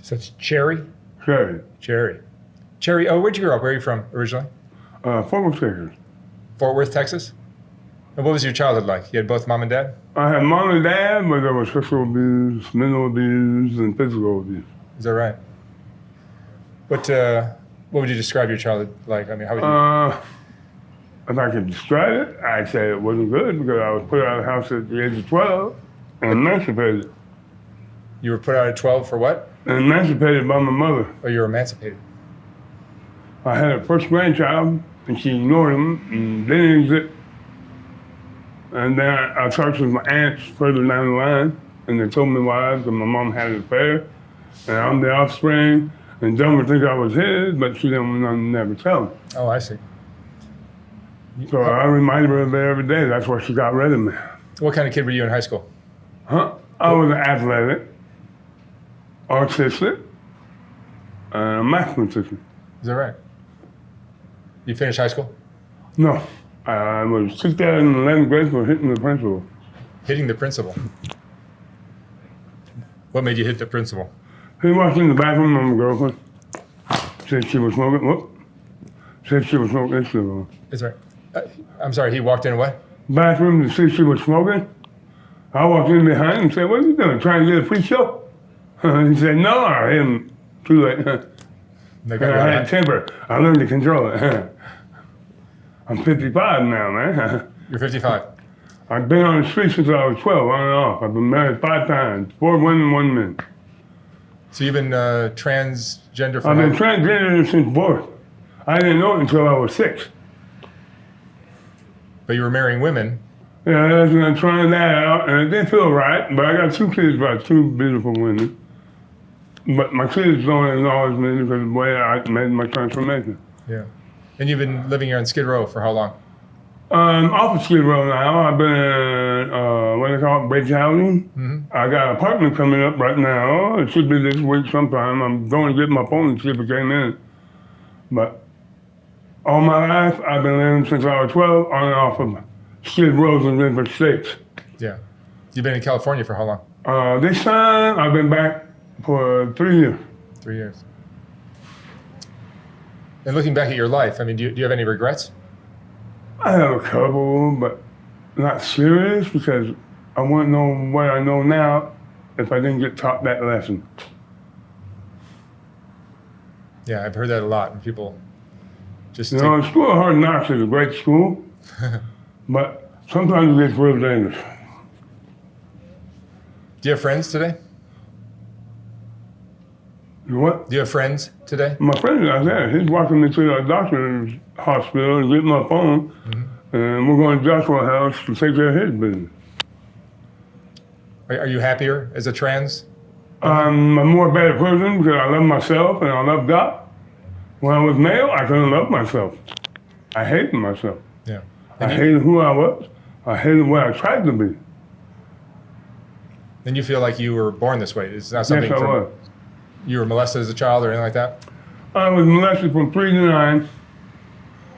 So it's Cherri? Cherri. Cherri. Cherri, oh, where'd you grow up? Where are you from originally? Fort Worth, Texas. Fort Worth, Texas? And what was your childhood like? You had both mom and dad? I had mom and dad, but there was sexual abuse, mental abuse, and physical abuse. Is that right? What would you describe your childhood like? I mean, how would you? If I could describe it, I'd say it wasn't good because I was put out of the house at the age of 12 and emancipated. You were put out at 12 for what? And emancipated by my mother. Oh, you were emancipated. I had a first grandchild, and she ignored him and didn't exist. And then I talked with my aunts further down the line, and they told me why, because my mom had an affair, and I'm the offspring, and John would think I was his, but she didn't never tell me. Oh, I see. So I reminded her of it every day. That's why she got rid of me. What kind of kid were you in high school? I was athletic, artistic, and mathematician. Is that right? You finished high school? No, I was kicked out in the 11th grade for hitting the principal. Hitting the principal? What made you hit the principal? He walked in the bathroom with my girlfriend. Said she was smoking. Whoop. Said she was smoking cigarette. Is that right? I'm sorry, he walked in what? Bathroom to see she was smoking. I walked in behind and said, "What are you doing? Trying to get a free show?" He said, "No, I hit him too late." I had temper. I learned to control it. I'm 55 now, man. You're 55. I've been on the street since I was 12, on and off. I've been married 5 times, 4 women, 1 man. So you've been transgender for I've been how- transgender since birth. I didn't know it until I was 6. But you were marrying women. Yeah, I'm trying that out, and it didn't feel right, but I got 2 kids by 2 beautiful women. But my kids don't acknowledge me because of the way I made my transformation. Yeah. And you've been living here on Skid Row for how long? Off of Skid Row now. I've been, what do they call it, bridge housing. Mm-hmm. I got an apartment coming up right now. It should be this week sometime. I'm going to get my phone and see if it came in. But all my life, I've been living since I was 12 on and off of Skid Rows in different states. Yeah. You've been in California for how long? This time, I've been back for 3 years. 3 years. And looking back at your life, I mean, do you have any regrets? I have a couple, but not serious because I wouldn't know what I know now if I didn't get taught that lesson. Yeah, I've heard that a lot, and people just You know, School of Hard Knocks is a great school, but sometimes it gets real dangerous. Do you have friends today? You what? Do you have friends today? My friend out there, he's walking me to the doctor's hospital to get my phone, and we're going to Joshua House to take care of his business. Are you happier as a trans? I'm a more better person because I love myself and I love God. When I was male, I couldn't love myself. I hated myself. Yeah. I hated who I was. I hated what I tried to be. And you feel like you were born this way? It's not something Yes, I was. You were molested as a child or anything like that? I was molested from 3 to 9.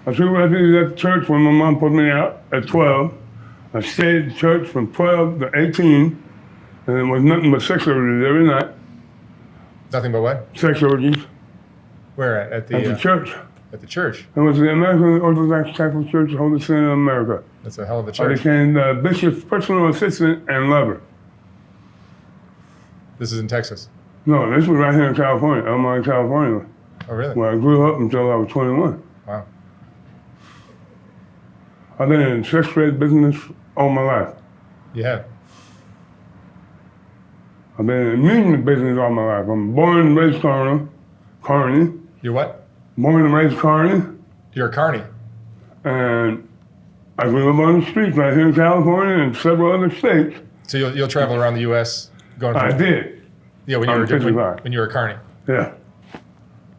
I took refuge at the church when my mom put me out at 12. I stayed at the church from 12 to 18, and it was nothing but sex orgies every night. Nothing but what? Sex orgies Where at the church. At the church. It was the American Orthodox Catholic Church, Holy Center of America. That's a hell of a I church. became the bishop's personal assistant and lover. This is in Texas. No, this was right here in California, Elmira, California, Oh, really? where I grew up until I was 21. Wow. I've been in the sex trade business all my life. You have. I've been in the music business all my life. I'm born and raised carnie. You're what? Born and raised carnie. You're a carnie. And I grew up on the streets right here in California and several other states. So you'll travel around the U.S. going from... I did. Yeah, when you I'm were 55. when you were a carnie. Yeah.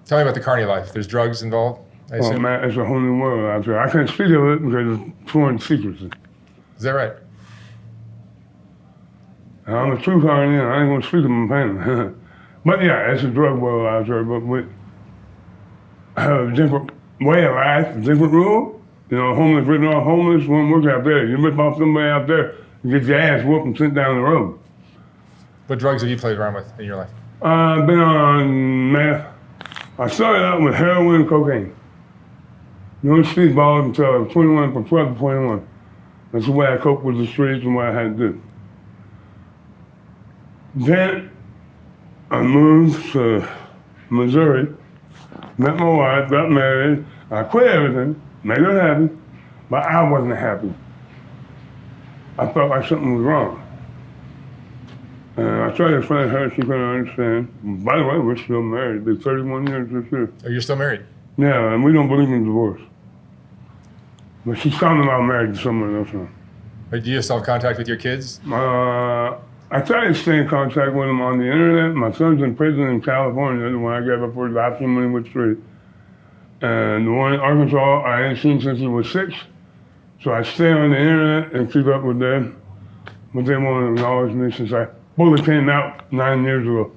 Tell me about the carnie life. There's drugs involved, I Oh assume? man, it's a whole new world out there. I can't speak of it because it's foreign secrecy. Is that right? And I'm a true carnie and I ain't gonna speak of my family. But yeah, it's a drug world out there, but with a different way of life, a different rule. You know, homeless written off homeless won't work out there. You rip off somebody out there, you get your ass whooped and sent down the road. What drugs have you played around with in your life? I've been on meth. I started out with heroin and cocaine. No street balls until I was 21, from 12 to 21. That's the way I coped with the streets and what I had to do. Then I moved to Missouri, met my wife, got married. I quit everything, made her happy, but I wasn't happy. I felt like something was wrong. And I tried to explain to her, she couldn't understand. By the way, we're still married. It's been 31 years this year. Oh, you're still married? Yeah, and we don't believe in divorce. But she's talking about married to someone else now. Or do you still have contact with your kids? I try to stay in contact with them on the internet. My son's in prison in California, the one I gave up for adoption when he was 3. And the one in Arkansas, I ain't seen since he was 6. So I stay on the internet and keep up with them. But they won't acknowledge me since I fully came out 9 years ago.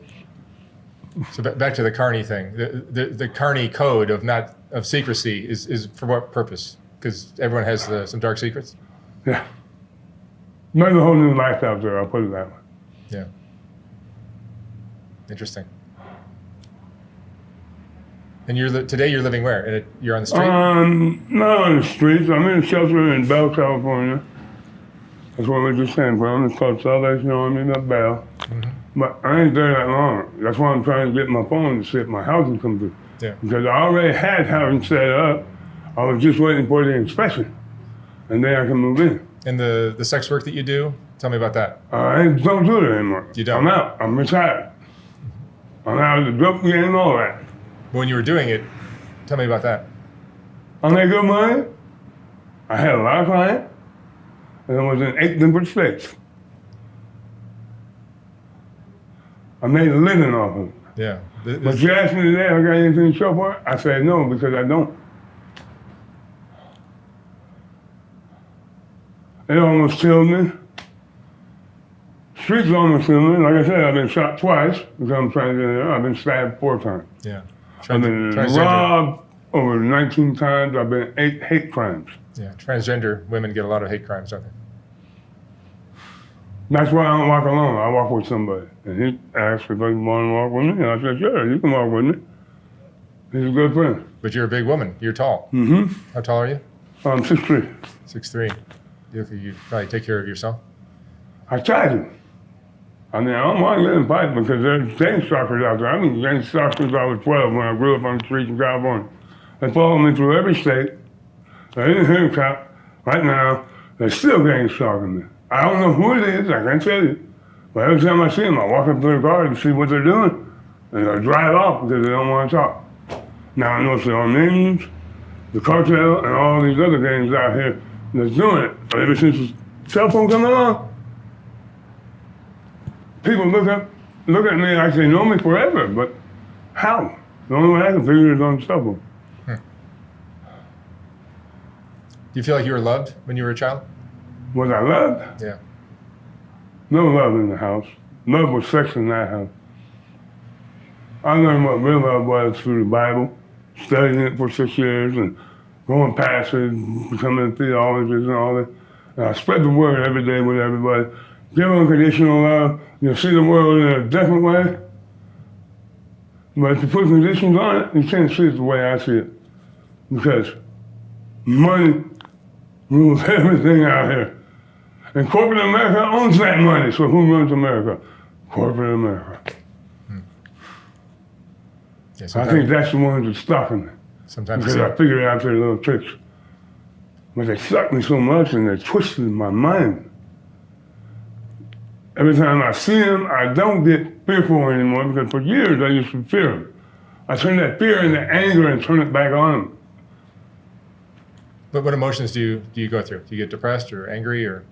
So back to the carnie thing. The carnie code of secrecy is for what purpose? Because everyone has some dark secrets? Yeah. There's a whole new life out there, I'll put it that way. Yeah. Interesting. And today you're living where? You're on the street? Not on the streets. I'm in a shelter in Bell, California. That's where we just came from. It's called Salvation Army of Bell. Mm-hmm. But I ain't there that long. That's why I'm trying to get my phone to see if my housing comes through. Yeah. Because I already had housing set up. I was just waiting for the inspection. And then I can move in. And the sex work that you do, tell me about that. I don't do it anymore. You don't? I'm out. I'm retired. I'm out of the drug game and all that. But when you were doing it, tell me about that. I made good money. I had a lot of clients. And I was in 8 different states. I made a living off of it. Yeah. But you asked me today if I got anything to show for it? I said no, because I don't. It almost killed me. Streets almost killed me. Like I said, I've been shot twice because I'm transgender. I've been stabbed 4 times. Yeah. I've been robbed over 19 times. I've been 8 hate crimes. Yeah. Transgender women get a lot of hate crimes, don't they? That's why I don't walk alone. I walk with somebody. And he asked if I want to walk with me. And I said, sure, you can walk with me. He's a good friend. But you're a big woman. You're tall. Mm-hmm. How tall are you? I'm 6'3". 6'3". You probably take care of yourself. I try to. I mean, I don't want to let them fight because there's gang stalkers out there. I've been gang stalkers since I was 12 when I grew up on the streets in California. They follow me through every state. They're in a cop. Right now, they're still gang stalking me. I don't know who it is, I can't tell you. But every time I see them, I walk up to their car to see what they're doing. And I drive off because they don't want to talk. Now I know it's the Armenians, the cartel, and all these other gangs out here that's doing it. But ever since the cell phone come along, people look at me like they know me forever, but how? The only way I can figure it is on the cell phone. Do you feel like you were loved when you were a child? Was I loved? Yeah. No love in the house. Love was sex in that house. I learned what real love was through the Bible, studying it for 6 years and going past it, becoming a theologist and all that. And I spread the word every day with everybody. Give unconditional love. You'll see the world in a different way. But if you put conditions on it, you can't see it the way I see it. Because money rules everything out here. And corporate America owns that money, so who runs America? Corporate America. Yeah, I think that's the ones that stalking me. Sometimes because I figured out their little tricks. But they sucked me so much and they twisted my mind. Every time I see them, I don't get fearful anymore because for years I used to fear them. I turn that fear into anger and turn it back on them. But what emotions do you go through? Do you get depressed or angry or?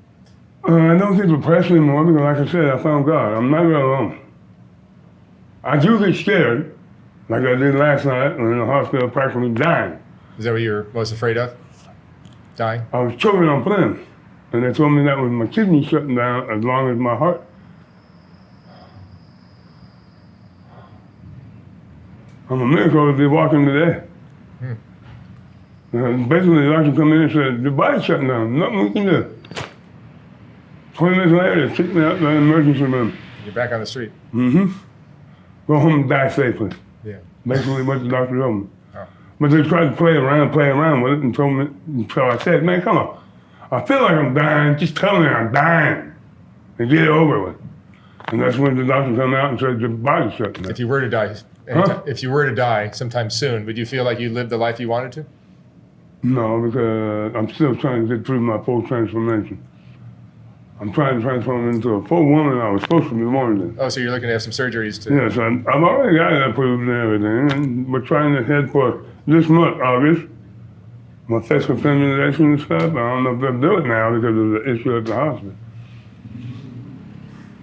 I don't get depressed anymore because, like I said, I found God. I'm never alone. I do get scared, like I did last night when in the hospital practically dying. Is that what you're most afraid of? Dying? I was choking on phlegm, and they told me that was my kidney shutting down as long as my heart. I'm a miracle to be walking today. Basically, the doctor come in and said, your body's shutting down, nothing we can do. 20 minutes later, they kicked me out to the emergency room. You're back on the street. Mm-hmm. Go home and die safely. Yeah. Basically what the doctor told me. Oh. But they tried to play around with it and told me, so I said, man, come on. I feel like I'm dying. Just tell me I'm dying and get it over with. And that's when the doctor come out and said your body's shutting down. If you were to die, if you were to die sometime soon, would you feel like you lived the life you wanted to? No, because I'm still trying to get through my full transformation. I'm trying to transform into a full woman I was supposed to be born then. Oh, so you're looking to have some surgeries to... Yes, I've already got it approved and everything, and we're trying to head for this month, August. My sexual feminization and stuff, I don't know if they'll do it now because of the issue at the hospital.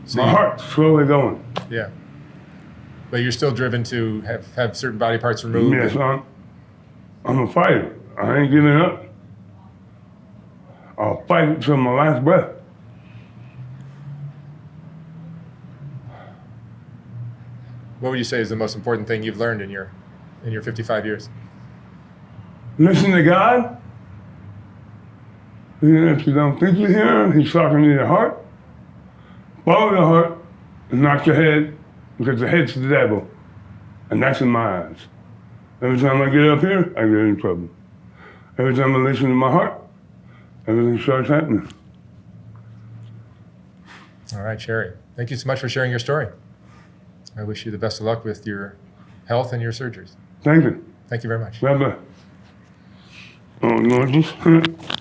So My heart's slowly going. Yeah. But you're still driven to have certain body parts removed? Yes, I'm a fighter. I ain't giving up. I'll fight until my last breath. What would you say is the most important thing you've learned in your 55 years? Listen to God. Even if you don't think you hear him, he's talking to your heart. Follow your heart and not your head, because the head's the devil. And that's in my eyes. Every time I get up here, I get in trouble. Every time I listen to my heart, everything starts happening. All right, Cherri. Thank you so much for sharing your story. I wish you the best of luck with your health and your surgeries. Thank you. Thank you very much. Bye-bye. Oh, you want this?